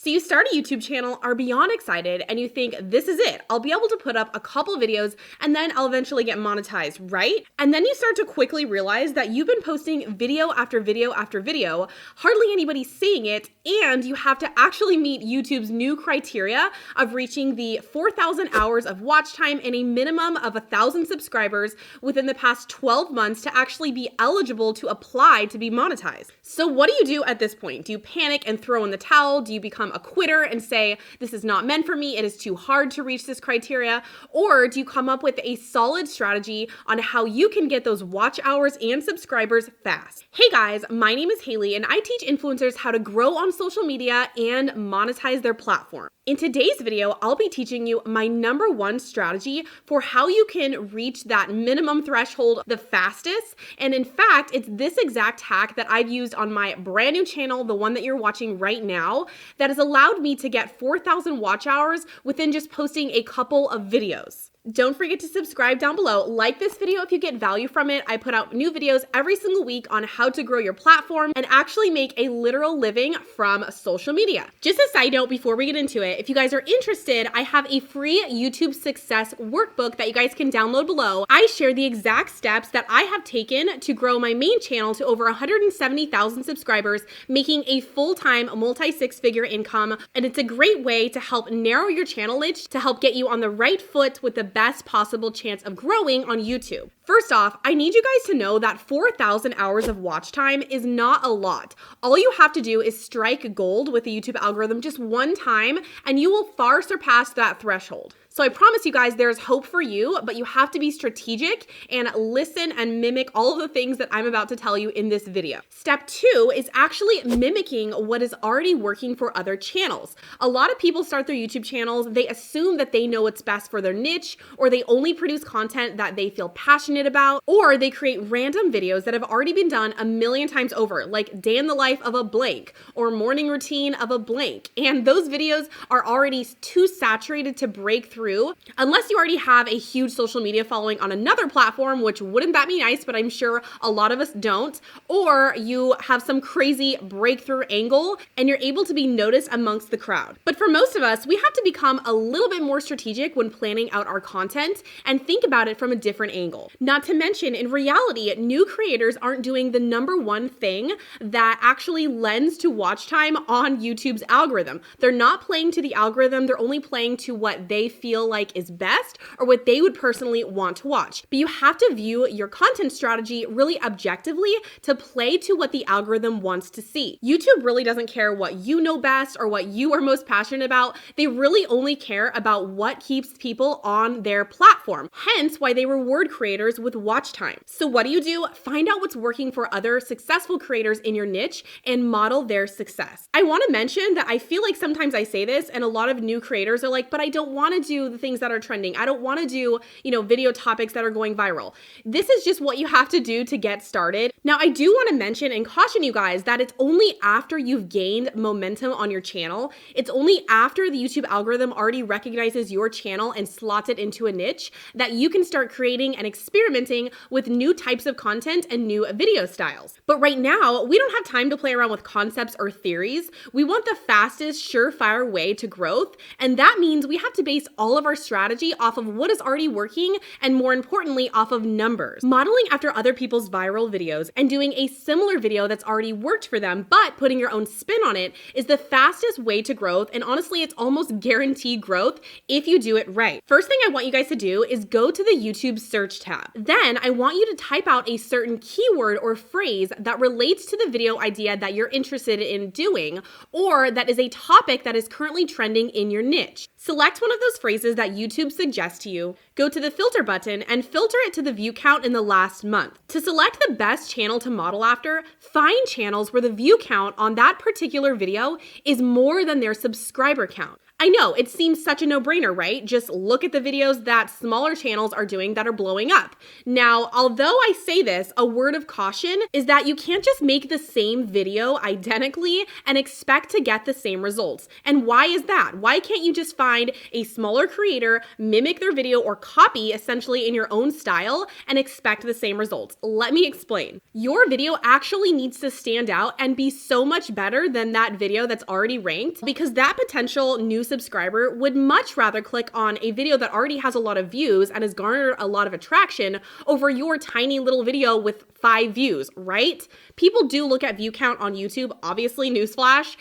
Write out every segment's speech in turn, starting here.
So you start a YouTube channel, are beyond excited, and you think, this is it. I'll be able to put up a couple videos and then I'll eventually get monetized, right? And then you start to quickly realize that you've been posting video after video after video, hardly anybody's seeing it, and you have to actually meet YouTube's new criteria of reaching the 4,000 hours of watch time and a minimum of 1,000 subscribers within the past 12 months to actually be eligible to apply to be monetized. So what do you do at this point? Do you panic and throw in the towel? Do you become a quitter and say, this is not meant for me, it is too hard to reach this criteria? Or do you come up with a solid strategy on how you can get those watch hours and subscribers fast? Hey guys, my name is Haley and I teach influencers how to grow on social media and monetize their platform. In today's video, I'll be teaching you my number one strategy for how you can reach that minimum threshold the fastest. And in fact, it's this exact hack that I've used on my brand new channel, the one that you're watching right now, that has allowed me to get 4,000 watch hours within just posting a couple of videos. Don't forget to subscribe down below. Like this video if you get value from it. I put out new videos every single week on how to grow your platform and actually make a literal living from social media. Just a side note before we get into it, if you guys are interested, I have a free YouTube success workbook that you guys can download below. I share the exact steps that I have taken to grow my main channel to over 170,000 subscribers, making a full-time multi-six-figure income. And it's a great way to help narrow your channel niche to help get you on the right foot with the best possible chance of growing on YouTube. First off, I need you guys to know that 4,000 hours of watch time is not a lot. All you have to do is strike gold with the YouTube algorithm just one time, and you will far surpass that threshold. So I promise you guys there's hope for you, but you have to be strategic and listen and mimic all of the things that I'm about to tell you in this video. Step 2 is actually mimicking what is already working for other channels. A lot of people start their YouTube channels, they assume that they know what's best for their niche, or they only produce content that they feel passionate about, or they create random videos that have already been done a million times over, like day in the life of a blank, or morning routine of a blank. And those videos are already too saturated to break through unless you already have a huge social media following on another platform, which wouldn't that be nice, but I'm sure a lot of us don't, or you have some crazy breakthrough angle and you're able to be noticed amongst the crowd. But for most of us, we have to become a little bit more strategic when planning out our content and think about it from a different angle. Not to mention, in reality, new creators aren't doing the number one thing that actually lends to watch time on YouTube's algorithm. They're not playing to the algorithm, they're only playing to what they feel like is best or what they would personally want to watch. But you have to view your content strategy really objectively to play to what the algorithm wants to see. YouTube really doesn't care what you know best or what you are most passionate about. They really only care about what keeps people on their platform. Hence why they reward creators with watch time. So what do? Find out what's working for other successful creators in your niche and model their success. I want to mention that I feel like sometimes I say this and a lot of new creators are like, but I don't want to do the things that are trending. I don't want to do, video topics that are going viral. This is just what you have to do to get started. Now, I do want to mention and caution you guys that it's only after you've gained momentum on your channel, it's only after the YouTube algorithm already recognizes your channel and slots it into a niche that you can start creating and experimenting with new types of content and new video styles. But right now, we don't have time to play around with concepts or theories. We want the fastest, surefire way to growth, and that means we have to base all of our strategy off of what is already working and, more importantly, off of numbers. Modeling after other people's viral videos and doing a similar video that's already worked for them but putting your own spin on it is the fastest way to growth, and honestly it's almost guaranteed growth if you do it right. First thing I want you guys to do is go to the YouTube search tab. Then I want you to type out a certain keyword or phrase that relates to the video idea that you're interested in doing, or that is a topic that is currently trending in your niche. Select one of those phrases that YouTube suggests to you, go to the filter button and filter it to the view count in the last month. To select the best channel to model after, find channels where the view count on that particular video is more than their subscriber count. I know, it seems such a no-brainer, right? Just look at the videos that smaller channels are doing that are blowing up. Now, although I say this, a word of caution is that you can't just make the same video identically and expect to get the same results. And why is that? Why can't you just find a smaller creator, mimic their video, or copy essentially in your own style and expect the same results? Let me explain. Your video actually needs to stand out and be so much better than that video that's already ranked, because that potential new subscriber would much rather click on a video that already has a lot of views and has garnered a lot of attraction over your tiny little video with 5 views, right? People do look at view count on YouTube, obviously, newsflash.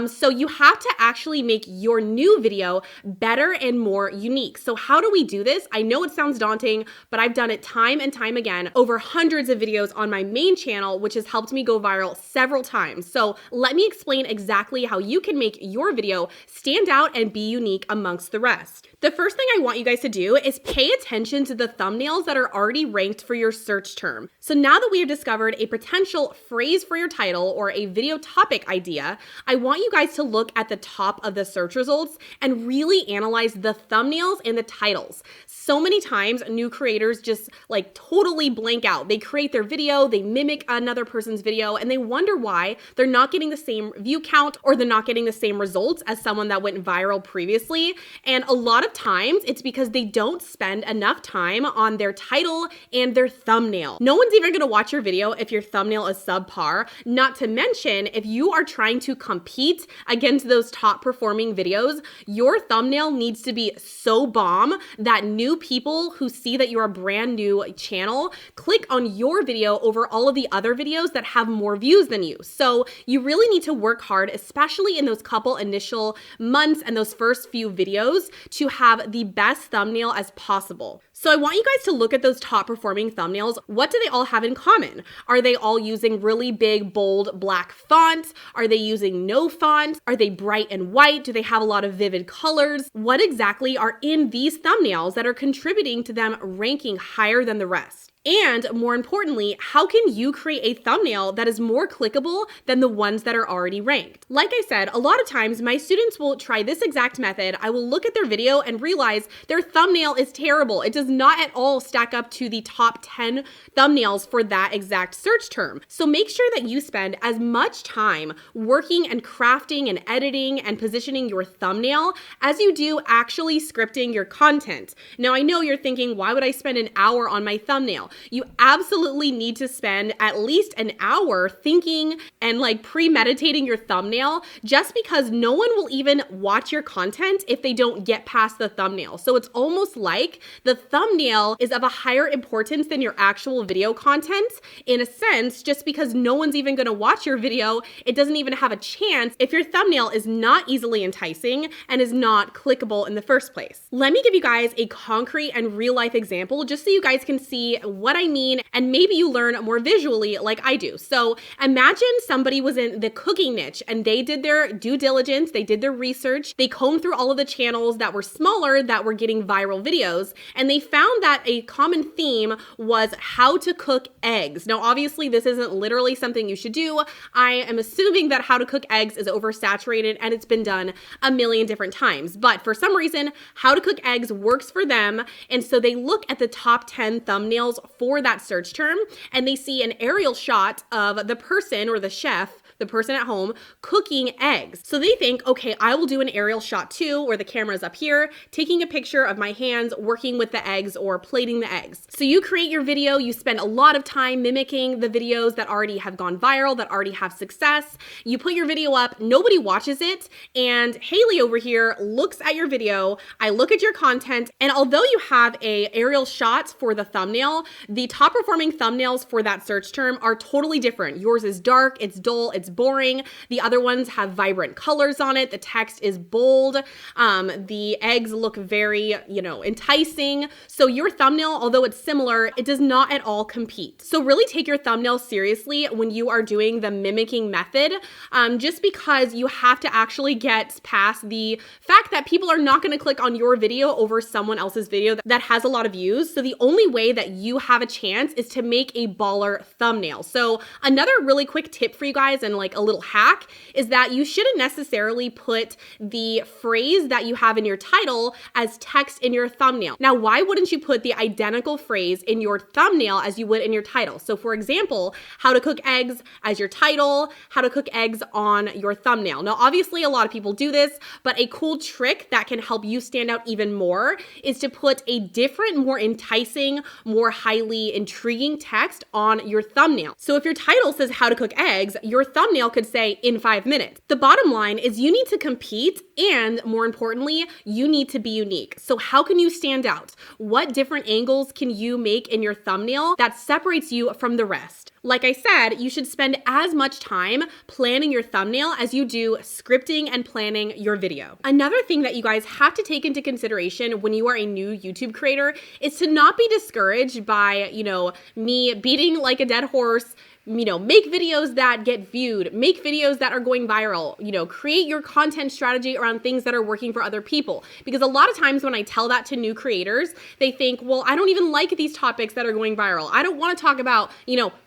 So you have to actually make your new video better and more unique. So how do we do this? I know it sounds daunting, but I've done it time and time again over hundreds of videos on my main channel, which has helped me go viral several times. So let me explain exactly how you can make your video stand out and be unique amongst the rest. The first thing I want you guys to do is pay attention to the thumbnails that are already ranked for your search term. So now that we have discovered a potential phrase for your title or a video topic idea, I want you guys to look at the top of the search results and really analyze the thumbnails and the titles. So many times new creators just like totally blank out. They create their video, they mimic another person's video, and they wonder why they're not getting the same view count or they're not getting the same results as someone that went viral previously. And a lot of times it's because they don't spend enough time on their title and their thumbnail. No one's even gonna watch your video if your thumbnail is subpar, not to mention if you are trying to compete against those top performing videos, your thumbnail needs to be so bomb that new people who see that you're a brand new channel click on your video over all of the other videos that have more views than you. So you really need to work hard, especially in those couple initial months and those first few videos, to have the best thumbnail as possible. So I want you guys to look at those top performing thumbnails. What do they all have in common? Are they all using really big, bold, black fonts? Are they using no font? Are they bright and white? Do they have a lot of vivid colors? What exactly are in these thumbnails that are contributing to them ranking higher than the rest? And more importantly, how can you create a thumbnail that is more clickable than the ones that are already ranked? Like I said, a lot of times my students will try this exact method. I will look at their video and realize their thumbnail is terrible. It does not at all stack up to the top 10 thumbnails for that exact search term. So make sure that you spend as much time working and crafting and editing and positioning your thumbnail as you do actually scripting your content. Now I know you're thinking, why would I spend an hour on my thumbnail? You absolutely need to spend at least an hour thinking and like premeditating your thumbnail, just because no one will even watch your content if they don't get past the thumbnail. So it's almost like the thumbnail is of a higher importance than your actual video content in a sense, just because no one's even going to watch your video. It doesn't even have a chance if your thumbnail is not easily enticing and is not clickable in the first place. Let me give you guys a concrete and real life example just so you guys can see what I mean, and maybe you learn more visually like I do. So imagine somebody was in the cooking niche and they did their due diligence, they did their research, they combed through all of the channels that were smaller that were getting viral videos, and they found that a common theme was how to cook eggs. Now, obviously, this isn't literally something you should do. I am assuming that how to cook eggs is oversaturated and it's been done a million different times. But for some reason, how to cook eggs works for them. And so they look at the top 10 thumbnails for that search term and they see an aerial shot of the person or the chef, the person at home, cooking eggs. So they think, okay, I will do an aerial shot too, where the camera's up here, taking a picture of my hands working with the eggs or plating the eggs. So you create your video, you spend a lot of time mimicking the videos that already have gone viral, that already have success. You put your video up, nobody watches it, and Haley over here looks at your video, I look at your content, and although you have a aerial shot for the thumbnail, the top performing thumbnails for that search term are totally different. Yours is dark, it's dull, it's boring. The other ones have vibrant colors on it. The text is bold. The eggs look very, enticing. So your thumbnail, although it's similar, it does not at all compete. So really take your thumbnail seriously when you are doing the mimicking method, just because you have to actually get past the fact that people are not going to click on your video over someone else's video that has a lot of views. So the only way that you have a chance is to make a baller thumbnail. So another really quick tip for you guys, and and like a little hack is that you shouldn't necessarily put the phrase that you have in your title as text in your thumbnail. Now, why wouldn't you put the identical phrase in your thumbnail as you would in your title? So for example, how to cook eggs as your title, how to cook eggs on your thumbnail. Now, obviously a lot of people do this, but a cool trick that can help you stand out even more is to put a different, more enticing, more highly intriguing text on your thumbnail. So if your title says how to cook eggs, your thumbnail could say in 5 minutes. The bottom line is you need to compete, and more importantly, you need to be unique. So how can you stand out? What different angles can you make in your thumbnail that separates you from the rest? Like I said, you should spend as much time planning your thumbnail as you do scripting and planning your video. Another thing that you guys have to take into consideration when you are a new YouTube creator is to not be discouraged by, me beating like a dead horse. Make videos that get viewed, make videos that are going viral, create your content strategy around things that are working for other people. Because a lot of times when I tell that to new creators, they think, well, I don't even like these topics that are going viral. I don't want to talk about,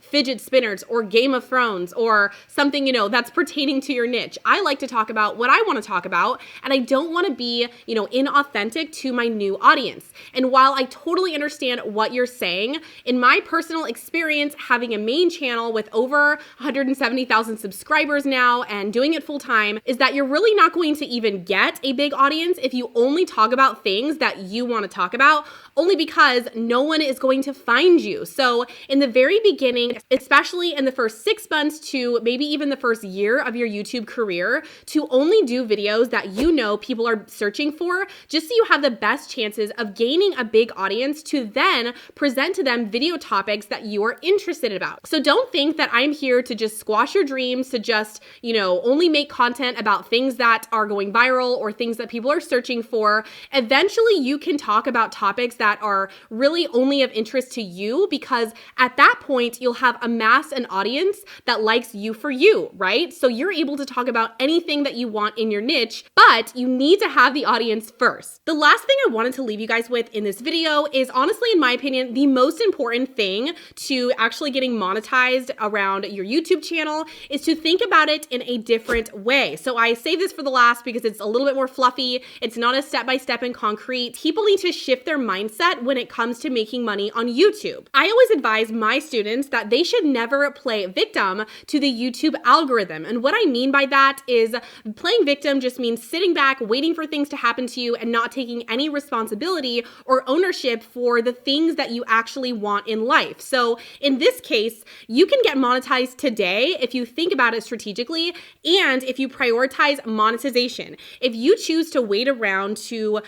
fidget spinners or Game of Thrones or something, that's pertaining to your niche. I like to talk about what I want to talk about, and I don't want to be, inauthentic to my new audience. And while I totally understand what you're saying, in my personal experience, having a main channel with over 170,000 subscribers now and doing it full time is that you're really not going to even get a big audience if you only talk about things that you want to talk about, only because no one is going to find you. So in the very beginning, especially in the first 6 months to maybe even the first year of your YouTube career, to only do videos that people are searching for, just so you have the best chances of gaining a big audience to then present to them video topics that you are interested about. So don't think that I'm here to just squash your dreams, to just, only make content about things that are going viral or things that people are searching for. Eventually, you can talk about topics that are really only of interest to you, because at that point, you'll have amassed an audience that likes you for you, right? So you're able to talk about anything that you want in your niche, but you need to have the audience first. The last thing I wanted to leave you guys with in this video is honestly, in my opinion, the most important thing to actually getting monetized around your YouTube channel is to think about it in a different way. So I save this for the last because it's a little bit more fluffy. It's not a step-by-step and concrete. People need to shift their mindset when it comes to making money on YouTube. I always advise my students that they should never play victim to the YouTube algorithm. And what I mean by that is playing victim just means sitting back, waiting for things to happen to you and not taking any responsibility or ownership for the things that you actually want in life. So in this case, you can get monetized today if you think about it strategically and if you prioritize monetization. If you choose to wait around to,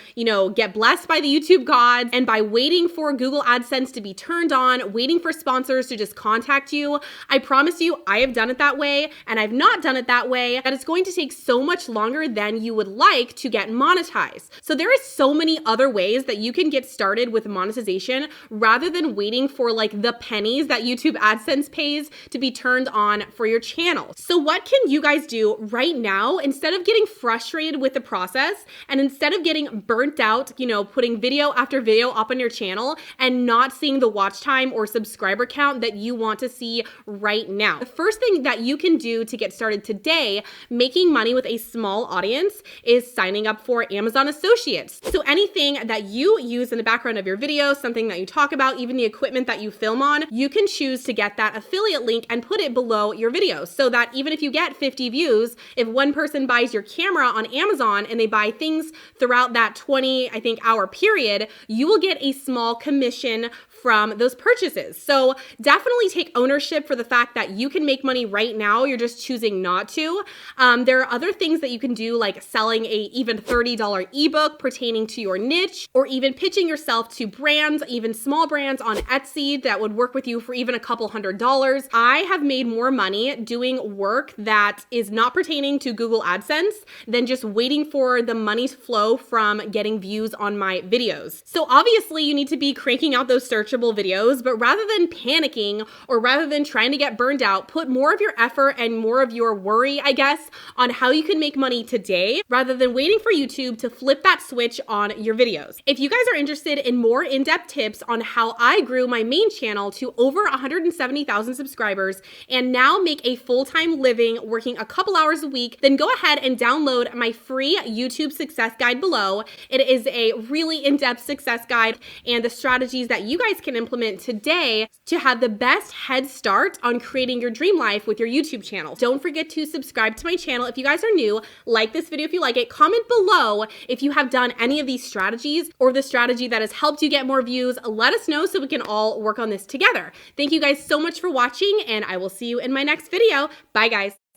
get blessed by the YouTube gods, and by waiting for Google AdSense to be turned on, waiting for sponsors to just contact you, I promise you, I have done it that way, and I've not done it that way, that it's going to take so much longer than you would like to get monetized. So there is so many other ways that you can get started with monetization rather than waiting for like the pennies that YouTube AdSense pays to be turned on for your channel. So what can you guys do right now instead of getting frustrated with the process and instead of getting burnt out, putting video after video up on your channel and not seeing the watch time or subscriber count that you want to see right now? The first thing that you can do to get started today making money with a small audience is signing up for Amazon Associates. So anything that you use in the background of your video, something that you talk about, even the equipment that you film on, you can choose to get that affiliate link and put it below your video so that even if you get 50 views, if one person buys your camera on Amazon and they buy things throughout that 20, hour period, you will get a small commission from those purchases. So definitely take ownership for the fact that you can make money right now. You're just choosing not to. There are other things that you can do, like selling a even $30 ebook pertaining to your niche, or even pitching yourself to brands, even small brands on Etsy that would work with you for even a couple $100s. I have made more money doing work that is not pertaining to Google AdSense than just waiting for the money to flow from getting views on my videos. So obviously you need to be cranking out those searchable videos, but rather than panicking or rather than trying to get burned out, put more of your effort and more of your worry, I guess, on how you can make money today rather than waiting for YouTube to flip that switch on your videos. If you guys are interested in more in-depth tips on how I grew my main channel to over 170,000 subscribers and now make a full-time living working a couple hours a week, then go ahead and download my free YouTube success guide below. It is a really in-depth success guide and the strategies that you guys can implement today to have the best head start on creating your dream life with your YouTube channel. Don't forget to subscribe to my channel if you guys are new. Like this video if you like it. Comment below if you have done any of these strategies or the strategy that has helped you get more views. Let us know so we can all work on this together. Thank you guys so much for watching, and I will see you in my next video. Bye, guys.